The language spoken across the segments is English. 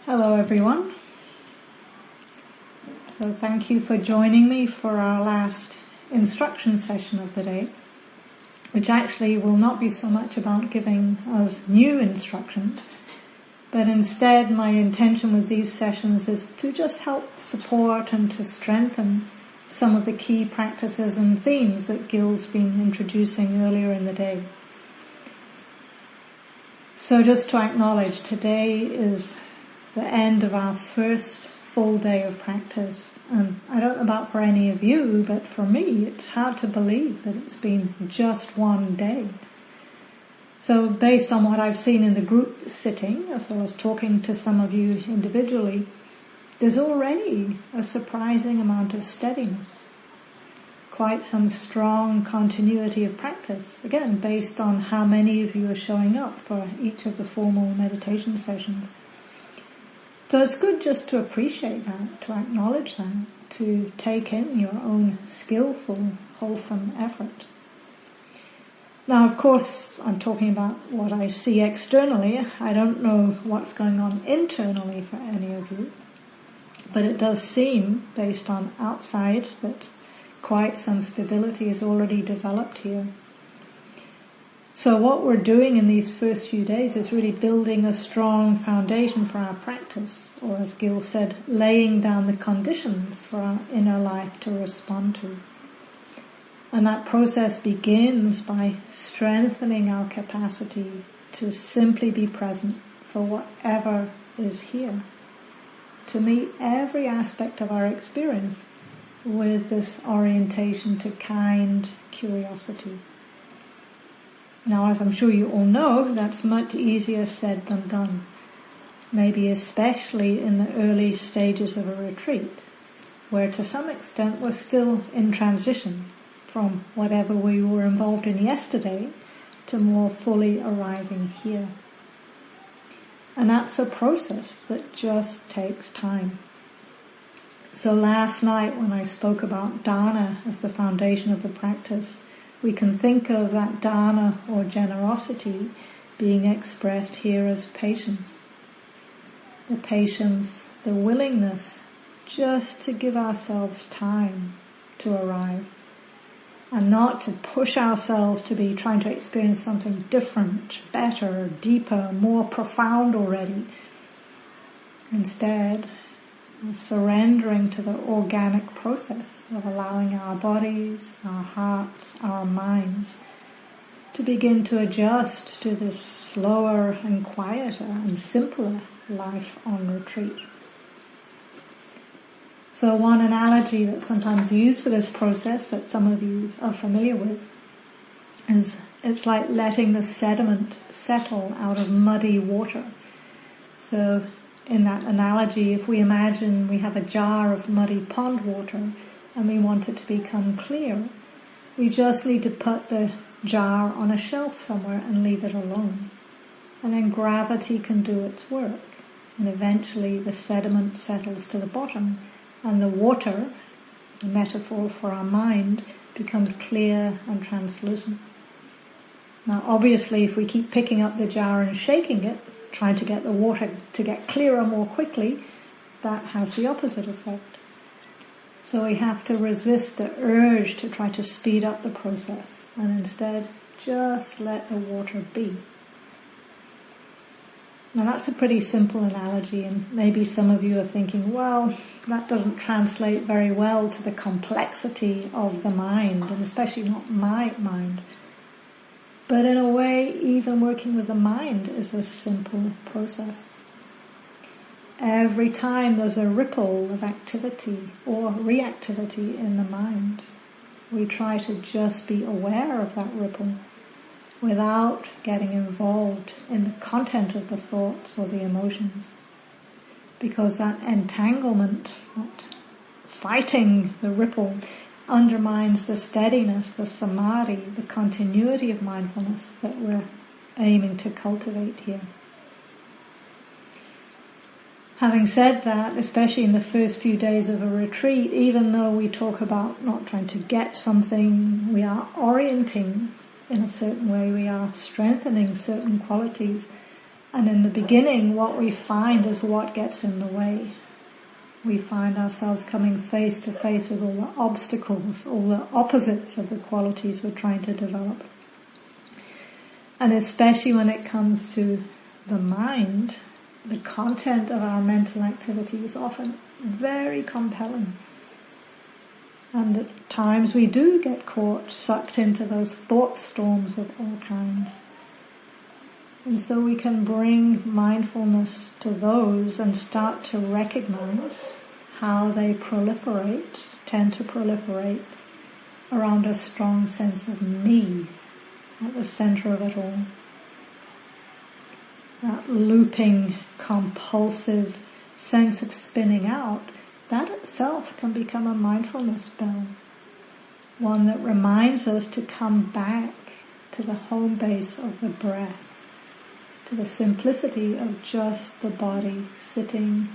Hello everyone. So thank you for joining me for our last instruction session of the day, which actually will not be so much about giving us new instructions, but instead my intention with these sessions is to just help support and to strengthen some of the key practices and themes that Gil's been introducing earlier in the day. So just to acknowledge, today is the end of our first full day of practice, and I don't know about for any of you, but for me it's hard to believe that it's been just one day. So based on what I've seen in the group sitting, as well as talking to some of you individually, there's already a surprising amount of steadiness, quite some strong continuity of practice, again based on how many of you are showing up for each of the formal meditation sessions. So it's good just to appreciate that, to acknowledge that, to take in your own skillful, wholesome efforts. Now, of course, I'm talking about what I see externally. I don't know what's going on internally for any of you, but it does seem, based on outside, that quite some stability is already developed here. So what we're doing in these first few days is really building a strong foundation for our practice, or as Gil said, laying down the conditions for our inner life to respond to. And that process begins by strengthening our capacity to simply be present for whatever is here, to meet every aspect of our experience with this orientation to kind curiosity. Now, as I'm sure you all know, that's much easier said than done, maybe especially in the early stages of a retreat, where to some extent we're still in transition from whatever we were involved in yesterday to more fully arriving here. And that's a process that just takes time. So last night when I spoke about dana as the foundation of the practice, we can think of that dana or generosity being expressed here as patience. The patience, the willingness just to give ourselves time to arrive and not to push ourselves to be trying to experience something different, better, deeper, more profound already. Instead, surrendering to the organic process of allowing our bodies, our hearts, our minds to begin to adjust to this slower and quieter and simpler life on retreat. So one analogy that's sometimes used for this process that some of you are familiar with is it's like letting the sediment settle out of muddy water. So in that analogy, if we imagine we have a jar of muddy pond water and we want it to become clear, we just need to put the jar on a shelf somewhere and leave it alone. And then gravity can do its work. And eventually the sediment settles to the bottom and the water, the metaphor for our mind, becomes clear and translucent. Now obviously if we keep picking up the jar and shaking it, trying to get the water to get clearer more quickly, that has the opposite effect. So we have to resist the urge to try to speed up the process and instead just let the water be. Now that's a pretty simple analogy, and maybe some of you are thinking, well, that doesn't translate very well to the complexity of the mind, and especially not my mind. But in a way, even working with the mind is a simple process. Every time there's a ripple of activity or reactivity in the mind, we try to just be aware of that ripple without getting involved in the content of the thoughts or the emotions. Because that entanglement, that fighting the ripple, undermines the steadiness, the samadhi, the continuity of mindfulness that we're aiming to cultivate here. Having said that, especially in the first few days of a retreat, even though we talk about not trying to get something, we are orienting in a certain way, we are strengthening certain qualities, And in the beginning, what we find is what gets in the way. We find ourselves coming face to face with all the obstacles, all the opposites of the qualities we're trying to develop. And especially when it comes to the mind, the content of our mental activity is often very compelling. And at times we do get caught, sucked into those thought storms of all kinds. And so we can bring mindfulness to those and start to recognize how they tend to proliferate around a strong sense of me at the center of it all. That looping, compulsive sense of spinning out, that itself can become a mindfulness bell. One that reminds us to come back to the home base of the breath, to the simplicity of just the body sitting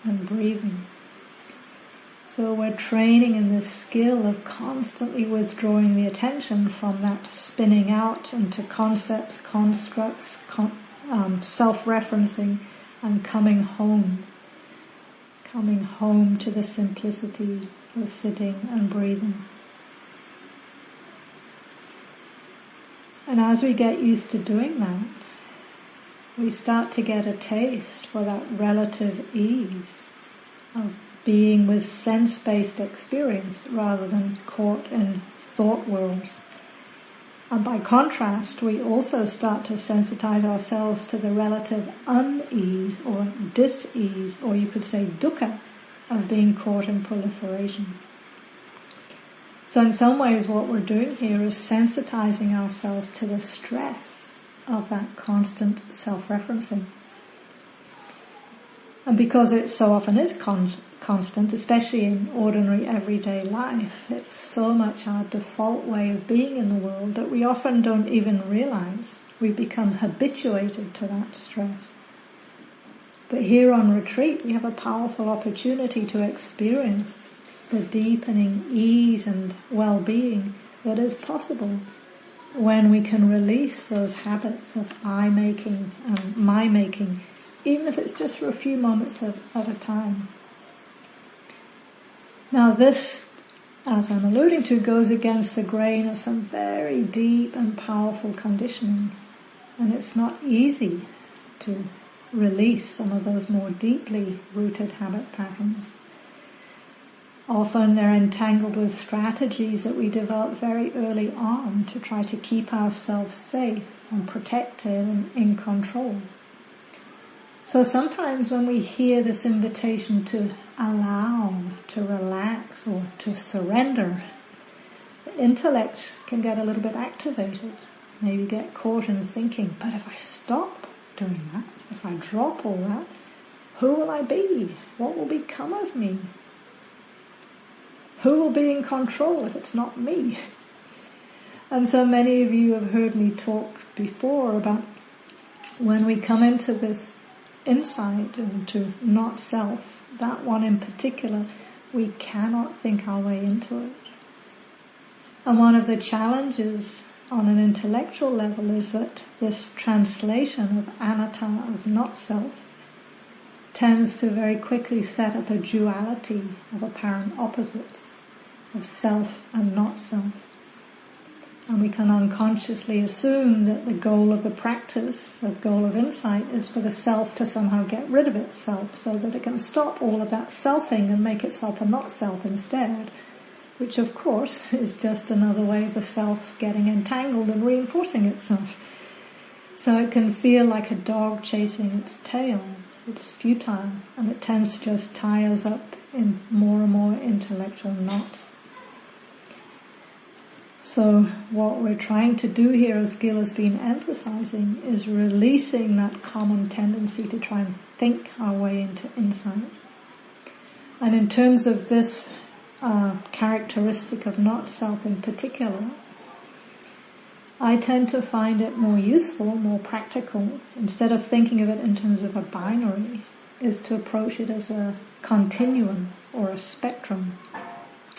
and breathing. So we're training in this skill of constantly withdrawing the attention from that spinning out into concepts, constructs, self-referencing, and coming home to the simplicity of sitting and breathing. And as we get used to doing that, we start to get a taste for that relative ease of being with sense-based experience rather than caught in thought whirls. And by contrast, we also start to sensitize ourselves to the relative unease or dis-ease, or you could say dukkha, of being caught in proliferation. So in some ways what we're doing here is sensitizing ourselves to the stress of that constant self-referencing. And because it so often is constant, especially in ordinary everyday life, it's so much our default way of being in the world that we often don't even realize we become habituated to that stress. But here on retreat, we have a powerful opportunity to experience the deepening ease and well-being that is possible when we can release those habits of I-making and my-making, even if it's just for a few moments at a time. Now this, as I'm alluding to, goes against the grain of some very deep and powerful conditioning. And it's not easy to release some of those more deeply rooted habit patterns. Often they're entangled with strategies that we develop very early on to try to keep ourselves safe and protected and in control. So sometimes when we hear this invitation to allow, to relax, or to surrender, the intellect can get a little bit activated. Maybe get caught in thinking, but if I stop doing that, if I drop all that, who will I be? What will become of me? Who will be in control if it's not me? And so many of you have heard me talk before about when we come into this insight into not self, that one in particular, we cannot think our way into it. And one of the challenges on an intellectual level is that this translation of anatta as not self tends to very quickly set up a duality of apparent opposites, of self and not self. And we can unconsciously assume that the goal of the practice, the goal of insight, is for the self to somehow get rid of itself so that it can stop all of that selfing and make itself a not self instead, which of course is just another way of the self getting entangled and reinforcing itself. So it can feel like a dog chasing its tail. It's futile, and it tends to just tie us up in more and more intellectual knots. So what we're trying to do here, as Gil has been emphasizing, is releasing that common tendency to try and think our way into insight. And in terms of this characteristic of not self in particular, I tend to find it more useful, more practical, instead of thinking of it in terms of a binary, is to approach it as a continuum or a spectrum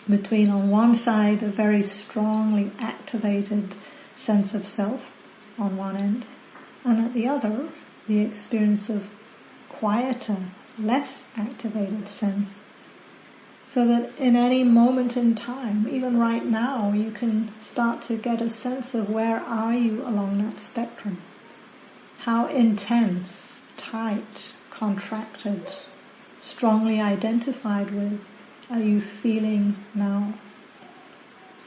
between, on one side, a very strongly activated sense of self on one end, and at the other, the experience of quieter, less activated sense. So that in any moment in time, even right now, you can start to get a sense of where are you along that spectrum. How intense, tight, contracted, strongly identified with are you feeling now?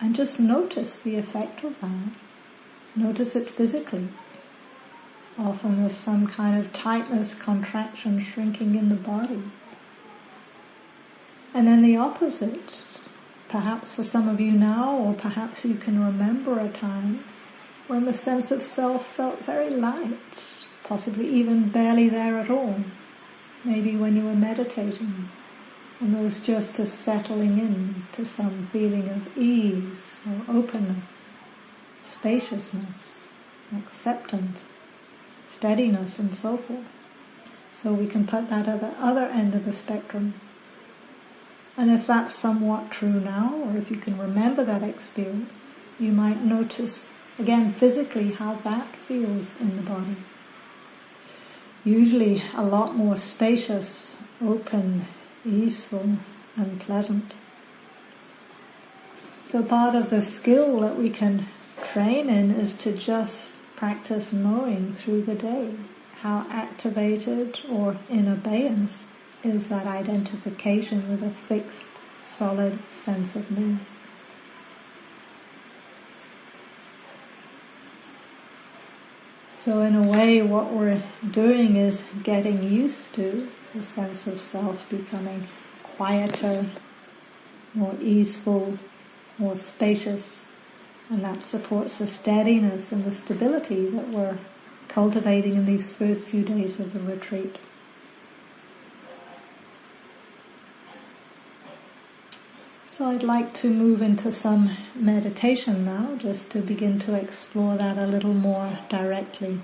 And just notice the effect of that. Notice it physically. Often there's some kind of tightness, contraction, shrinking in the body. And then the opposite, perhaps for some of you now, or perhaps you can remember a time when the sense of self felt very light, possibly even barely there at all. Maybe when you were meditating, and there was just a settling in to some feeling of ease or openness, spaciousness, acceptance, steadiness, and so forth. So we can put that at the other end of the spectrum. And if that's somewhat true now, or if you can remember that experience, you might notice, again, physically how that feels in the body. Usually a lot more spacious, open, easeful, and pleasant. So part of the skill that we can train in is to just practice knowing through the day how activated or in abeyance is that identification with a fixed, solid sense of me. So in a way, what we're doing is getting used to the sense of self becoming quieter, more easeful, more spacious, and that supports the steadiness and the stability that we're cultivating in these first few days of the retreat. So I'd like to move into some meditation now, just to begin to explore that a little more directly.